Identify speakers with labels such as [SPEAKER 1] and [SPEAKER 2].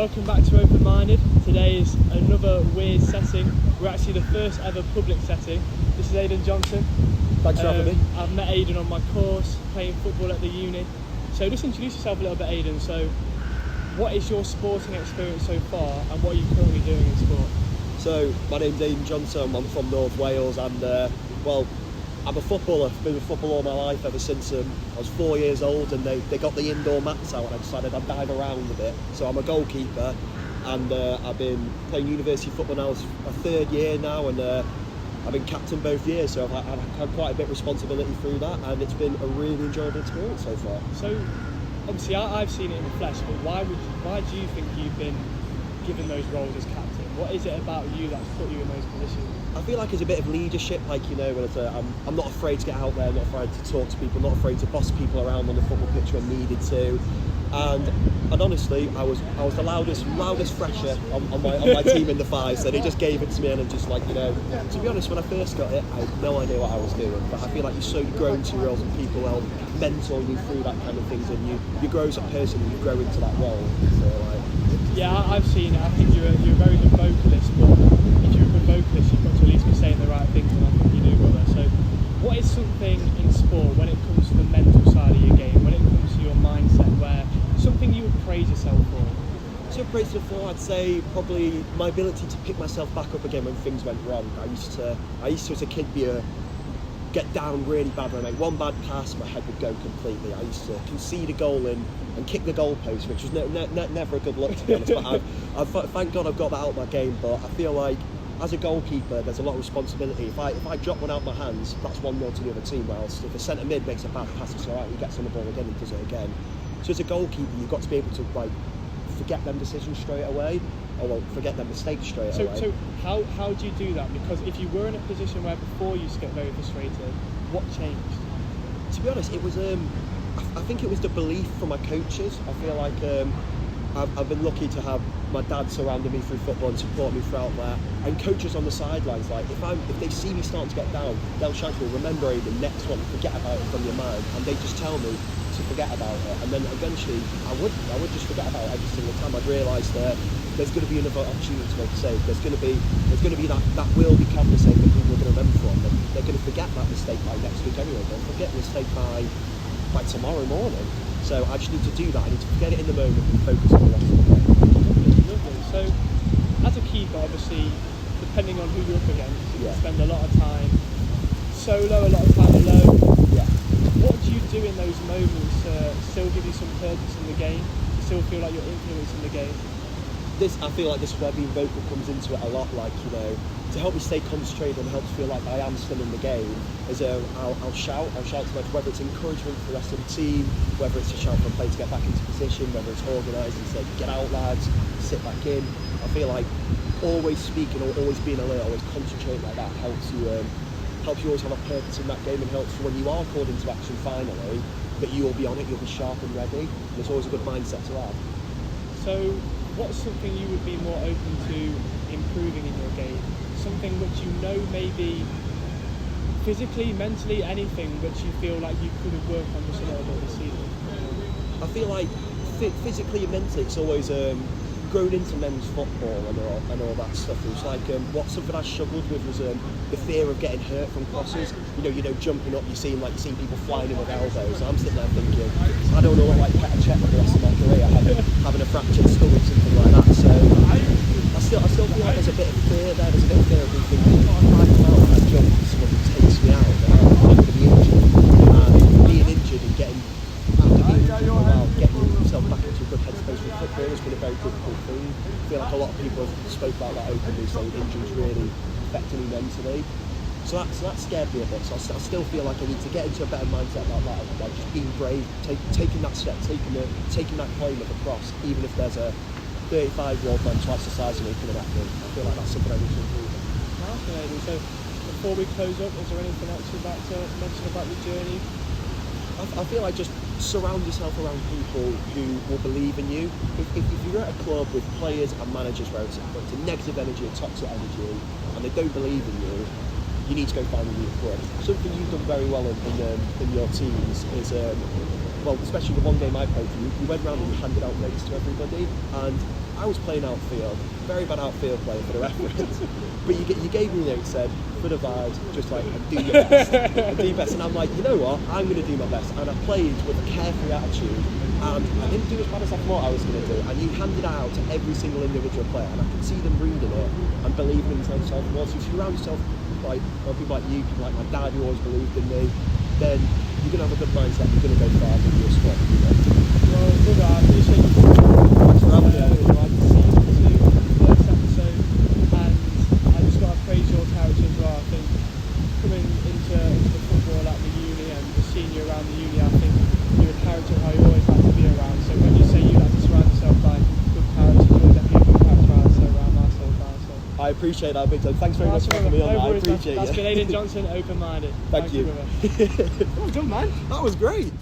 [SPEAKER 1] Welcome back to Open Minded. Today is another weird setting. We're actually the first ever public setting. This is Aidan Johnson.
[SPEAKER 2] Thanks for having me.
[SPEAKER 1] I've met Aidan on my course, playing football at the uni. So just introduce yourself a little bit, Aidan. So what is your sporting experience so far and what are you currently doing in sport?
[SPEAKER 2] So my name's Aidan Johnson, I'm from North Wales and I'm a footballer. I've been a footballer all my life ever since I was 4 years old, and they got the indoor mats out and I decided I'd dive around a bit. So I'm a goalkeeper and I've been playing university football now. It's my third year now, and I've been captain both years, so I've had quite a bit of responsibility through that, and it's been a really enjoyable experience so far.
[SPEAKER 1] So obviously I've seen it in the flesh, but why do you think you've been given those roles as captain? What is it about you that's put you in those positions?
[SPEAKER 2] I feel like it's a bit of leadership, like, you know, I'm not afraid to get out there, not afraid to talk to people, not afraid to boss people around on the football pitch when needed to. And honestly, I was the loudest fresher on my team in the five, so they just gave it to me, and I'm just like, you know, to be honest, when I first got it, I had no idea what I was doing, but I feel like you slowly grow into your roles and people help mentor you through that kind of things, and you grow as a person and you grow into that role. So
[SPEAKER 1] yeah, I've seen it. I think you're a very good vocalist, but if you're a good vocalist, you've got to at least be saying the right things, and I think you do well there. So what is something in sport when it comes to the mental side of your game, when it comes to your mindset, where something you would praise yourself for?
[SPEAKER 2] So praise yourself for, I'd say probably my ability to pick myself back up again when things went wrong. I used to as a kid get down really bad. When I make one bad pass, my head would go completely. I used to concede a goal and kick the goalpost, which was never a good look, to be honest. But thank God I've got that out of my game. But I feel like as a goalkeeper, there's a lot of responsibility. If I drop one out of my hands, that's 1-0 to the other team. Whilst if a centre mid makes a bad pass, it's alright. He gets on the ball again and does it again. So as a goalkeeper, you've got to be able to forget them decisions straight away, or forget them mistakes straight away.
[SPEAKER 1] So how do you do that? Because if you were in a position where before you used to get very frustrated, what changed?
[SPEAKER 2] To be honest, it was I think it was the belief from my coaches. I feel like I've been lucky to have my dad surrounding me through football and support me throughout that, and coaches on the sidelines. Like if they see me starting to get down, they'll shout to me, "Remember, the next one, forget about it from your mind," and they just tell me to forget about it. And then eventually I would just forget about it every single time. I'd realise that there's going to be another opportunity to make a save. There's going to be that will be camera save that people are going to remember from. And they're going to forget that mistake by next week anyway. They'll forget the mistake by tomorrow morning. So I just need to do that. I need to forget it in the moment and focus on the rest of the day.
[SPEAKER 1] Lovely. So as a keeper, obviously, depending on who you're up against, you can spend a lot of time solo, a lot of time alone.
[SPEAKER 2] Yeah.
[SPEAKER 1] What do you do in those moments to still give you some purpose in the game, to still feel like you're influencing the game?
[SPEAKER 2] I feel like this is where being vocal comes into it a lot. Like, you know, to help me stay concentrated and help me feel like I am still in the game, is I'll shout to them, whether it's encouragement for the rest of the team, whether it's a shout for a player to get back into position, whether it's organised and say, "Get out, lads, sit back in." I feel like always speaking or always being alert, always concentrating like that helps you always have a purpose in that game, and helps when you are called into action finally, that you will be on it, you'll be sharp and ready. And it's always a good mindset to have.
[SPEAKER 1] So what's something you would be more open to improving in your game? Something which you know maybe physically, mentally, anything which you feel like you could have worked on just a little bit this season?
[SPEAKER 2] I feel like physically and mentally it's always grown into men's football and all that stuff. It was like something I struggled with was the fear of getting hurt from crosses. You know, jumping up, you're seeing people flying in with elbows. And I'm sitting there thinking, I don't know what like Petr Cech for the rest of my career, having a fractured skull or something like that. So I still feel like there's a bit of fear there. There's a bit of fear of me thinking, if I come out and I jump and someone takes me out, then I'm going to be injured. And being injured and getting yourself back into a good headspace with football has been a very difficult thing. I feel like a lot of people have spoke about that openly, saying injuries really affecting me mentally. So that scared me a bit. So I still feel like I need to get into a better mindset like that, like just being brave, taking that step, taking that climb of the cross, even if there's a 35-year-old man twice the size of me coming at me. I feel like that's something I need to improve on.
[SPEAKER 1] Fascinating. So before we close up, is there anything else you'd like to mention about your journey?
[SPEAKER 2] I feel like just surround yourself around people who will believe in you. If you're at a club with players and managers where it's a negative energy, a toxic energy, and they don't believe in you, you need to go find a new club. Something you've done very well in your teams is, well, especially the one game I played for you, you went round and you handed out rates to everybody, and I was playing outfield, very bad outfield player for the reference. But you gave me, said, for the vibes, just like, do your best. Do your best. And I'm like, you know what, I'm going to do my best. And I played with a carefree attitude, and I didn't do as bad as I thought I was going to do. And you handed it out to every single individual player, and I could see them reading it and believing in themselves. Well, so if you surround yourself like people like you, people like my dad who always believed in me, then you're going to have a good mindset, you're going to go far with your squad.
[SPEAKER 1] Well, brother, I appreciate you.
[SPEAKER 2] Thanks for having me.
[SPEAKER 1] I'd see you to the first episode, and I just got to praise your character as well. I think coming into the football at the uni and the senior around the uni, I think you're a character how you always like to be around. So when you say you like to surround yourself by good characters, you're definitely a good character I'd say around myself now. So.
[SPEAKER 2] I appreciate that big time. Thanks very much for having me on that. I appreciate it.
[SPEAKER 1] That's been Aidan Johnson, open-minded.
[SPEAKER 2] Thank you.
[SPEAKER 1] Well done, man.
[SPEAKER 2] That was great.